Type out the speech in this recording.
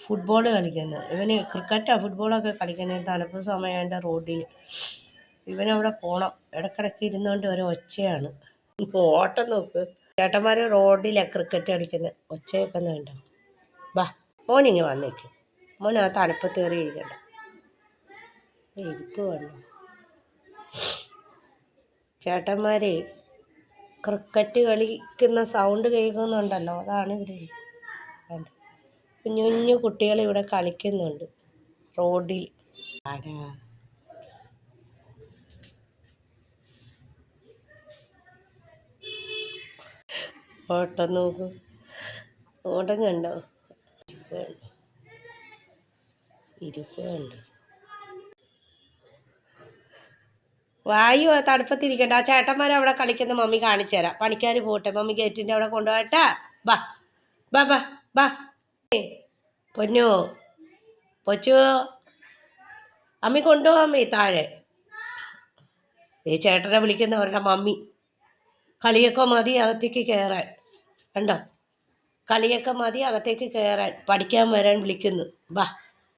Football കളിക്കുന്നത്. ഇവന് ക്രിക്കറ്റാ ഫുട്ബോളൊക്കെ കളിക്കുന്നത്. തണുപ്പ് സമയമായിട്ട് റോഡിൽ ഇവനവിടെ പോകണം. ഇടയ്ക്കിടയ്ക്ക് ഇരുന്നുകൊണ്ട് ഒരു ഒച്ചയാണ്. ഓട്ടം നോക്ക്. ചേട്ടന്മാർ റോഡിലാണ് ക്രിക്കറ്റ് കളിക്കുന്നത്. ഒച്ച കേൾക്കുന്നുണ്ടോ? ബാ മോനിങ്ങ് വന്നേക്ക്. മോൻ ആ തണുപ്പത്ത് കയറി ഇരിക്കണ്ട. ഇരിപ്പ് വേണം. ചേട്ടന്മാർ ക്രിക്കറ്റ് കളിക്കുന്ന സൗണ്ട് കേൾക്കുന്നുണ്ടല്ലോ, അതാണ് ഇവിടെ. കുഞ്ഞു കുഞ്ഞു കുട്ടികൾ ഇവിടെ കളിക്കുന്നുണ്ട് റോഡിൽ. ആടാ ഓട്ടം നോക്കും. ഓട്ടം കണ്ടോ? ഇരിപ്പ് കണ്ടോ? വായു തണുപ്പത്തിരിക്കണ്ട. ആ ചേട്ടന്മാർ അവിടെ കളിക്കുന്ന മമ്മി കാണിച്ചു തരാം. പണിക്കാർ പോട്ടെ, മമ്മി ഗേറ്റിൻ്റെ അവിടെ കൊണ്ടുപോകട്ടാ. ബാ ബാ ബാ ബാ. പൊന്നു പൊച്ചു, അമ്മി കൊണ്ടുപോകാം. അമ്മി താഴെ ഈ ചേട്ടനെ വിളിക്കുന്നവരുടെ മമ്മി. കളിയൊക്കെ മതി അകത്തേക്ക് കയറാൻ. കണ്ടോ? കളിയൊക്കെ മതി അകത്തേക്ക് കയറാൻ. പഠിക്കാൻ വരാൻ വിളിക്കുന്നു. ബാ.